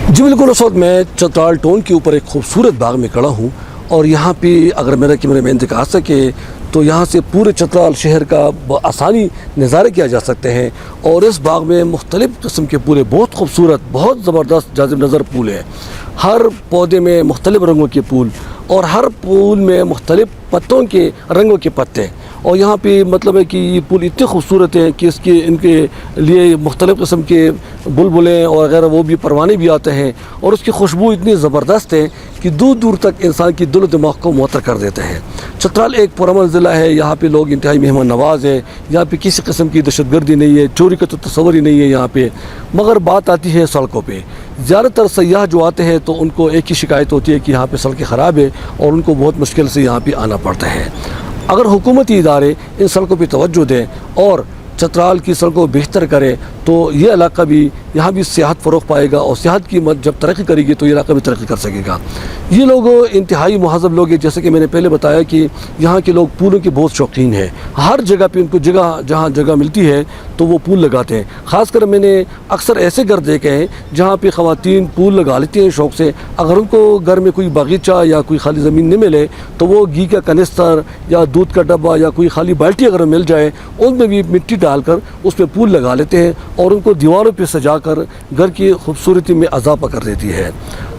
जी बिल्कुल उस वक्त मैं चतराल टाउन के ऊपर एक खूबसूरत बाग में खड़ा हूँ और यहाँ पे अगर मेरा कैमरे मैन दिखा सके तो यहाँ से पूरे चतराल शहर का आसानी नज़ारे किया जा सकते हैं। और इस बाग में मुख्तलिफ़ किस्म के पूरे बहुत खूबसूरत बहुत ज़बरदस्त जाज़िब नज़र फूल हैं। हर पौधे में मुख्तलिफ़ रंगों के फूल और हर फूल में मुख्तलिफ़ पत्तों के रंगों के पत्ते। और यहाँ पे मतलब है कि ये फूल इतने खूबसूरत हैं कि इनके लिए मुख्तलिफ़ किस्म के बुलबुलें और वगैरह वो भी परवाने भी आते हैं और उसकी खुशबू इतनी ज़बरदस्त है कि दूर दूर तक इंसान की दिल दिमाग को मुअत्तर कर देते हैं। चतराल एक पुरअमन ज़िला है, यहाँ पे लोग इंतहाई मेहमान नवाज़ हैं, यहाँ पे किसी किस्म की दहशतगर्दी नहीं है, चोरी का तो तस्वर ही नहीं है यहाँ पे। मगर बात आती है सड़कों पे, ज़्यादातर सयाह जो आते हैं तो उनको एक ही शिकायत होती है कि यहाँ पे सड़कें ख़राब है और उनको बहुत मुश्किल से यहाँ पे आना पड़ता है। अगर हुकूमती इदारे इन सड़कों पर तवज्जो दें और चतराल की सड़कों को बेहतर करें तो ये इलाका भी यहाँ भी सियाहत फ़रोग़ पाएगा और सियाहत की मत जब तरक्की करेगी तो ये इलाका भी तरक्की कर सकेगा। ये लोग इंतहाई महज़ब लोग हैं, जैसे कि मैंने पहले बताया कि यहाँ के लोग फूलों के बहुत शौकीन हैं। हर जगह पे उनको जहाँ जगह मिलती है तो वो फूल लगाते हैं। ख़ासकर मैंने अक्सर ऐसे घर देखे हैं जहाँ पे ख़वातीन फूल लगा लेती हैं शौक़ से। अगर उनको घर में कोई बागीचा या कोई खाली ज़मीन नहीं मिले तो वो घी का कनिस्तर या दूध का डब्बा या कोई खाली बाल्टी अगर मिल जाए उसमें भी मिट्टी डालकर उस पर फूल लगा लेते हैं और उनको दीवारों पे सजाकर घर की खूबसूरती में इजाफा कर देती है।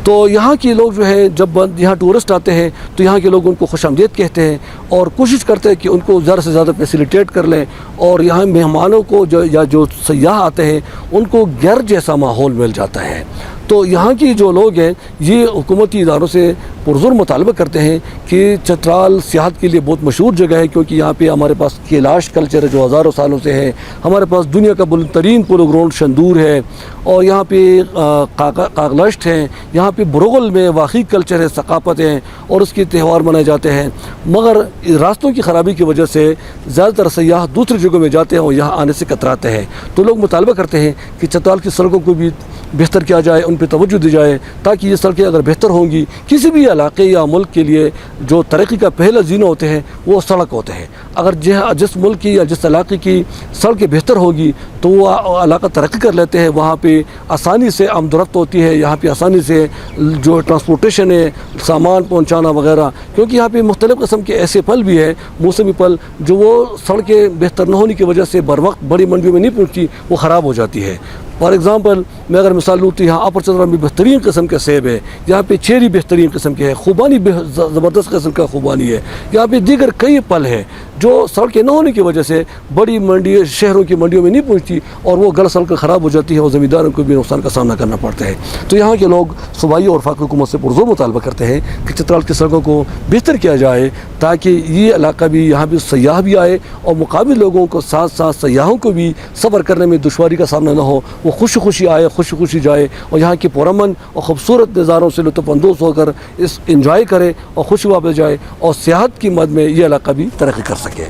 तो यहाँ के लोग जो है जब यहाँ टूरिस्ट आते हैं तो यहाँ के लोग उनको खुशामदीद कहते हैं और कोशिश करते हैं कि उनको ज़्यादा से ज़्यादा फैसिलिटेट कर लें और यहाँ मेहमानों को जो सयाह आते हैं उनको घर जैसा माहौल मिल जाता है। तो यहाँ की जो लोग हैं ये हुकूमती इदारों से पुरज़ोर मुतालबा करते हैं कि चतराल सियाहत के लिए बहुत मशहूर जगह है, क्योंकि यहाँ पे हमारे पास कैलाश कल्चर है जो हज़ारों सालों से है। हमारे पास दुनिया का बुलंद तरीन पोलो ग्राउंड शंदूर है और यहाँ पे कागलश्त हैं, यहाँ पे बुरगल में वाक़ई कल्चर है, सकाफ़त है और उसके त्यौहार मनाए जाते हैं। मगर रास्तों की ख़राबी की वजह से ज़्यादातर सयाह दूसरी जगहों में जाते हैं और यहाँ आने से कतराते हैं। तो लोग मुतालबा करते हैं कि चतराल की सड़कों को भी बेहतर किया जाए, उन पर तवज्जो दी जाए, ताकि ये सड़कें अगर बेहतर होंगी किसी भी इलाके या मुल्क के लिए जो तरक्की का पहला जीना होते हैं वो सड़क होते हैं। अगर जिस मुल्क की या जिस इलाके की सड़कें बेहतर होगी तो वो इलाका तरक्की कर लेते हैं। वहाँ पे आसानी से आमदरफ्त होती है, यहाँ पे आसानी से जो ट्रांसपोर्टेशन है, सामान पहुँचाना वगैरह, क्योंकि यहाँ पे मुख्तलिफ़ किस्म के ऐसे फल भी है, मौसमी फल, जो वो सड़कें बेहतर न होने की वजह से बर वक्त बड़ी मंडियों में नहीं पहुँचती, वो ख़राब हो जाती है। फॉर एग्ज़ाम्पल मैं अगर मिसाल लूँ तो यहाँ अपर चतरा में बेहतरीन किस्म के सेब है, यहाँ पे चेरी बेहतरीन किस्म के है, खुबानी ज़बरदस्त किस्म का खुबानी है, यहाँ पे दीगर कई फल हैं जो सड़कें न होने की वजह से बड़ी मंडी शहरों की मंडियों में नहीं पहुँचती और वो गलत सड़कें ख़राब हो जाती है और ज़मींदारों को भी नुकसान का सामना करना पड़ता है। तो यहाँ के लोग सूबाई और वफाकी हुकूमत से पुरज़ोर मुतालबा करते हैं कि चतराल की सड़कों को बेहतर किया जाए ताकि ये इलाका भी यहाँ भी सयाह भी आए और मुकाबिल लोगों को साथ साथ सयाहों को भी सफ़र करने में दुश्वारी का सामना न हो, वो खुशी खुशी आए, खुशी खुशी जाए और यहाँ के पुरअमन और ख़ूबसूरत नज़ारों से लुत्फ़अंदोज़ होकर इस इंजॉय करे और खुशी वापस जाए और सियाहत की मद में ये इलाका भी तरक्की कर सके।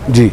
जी।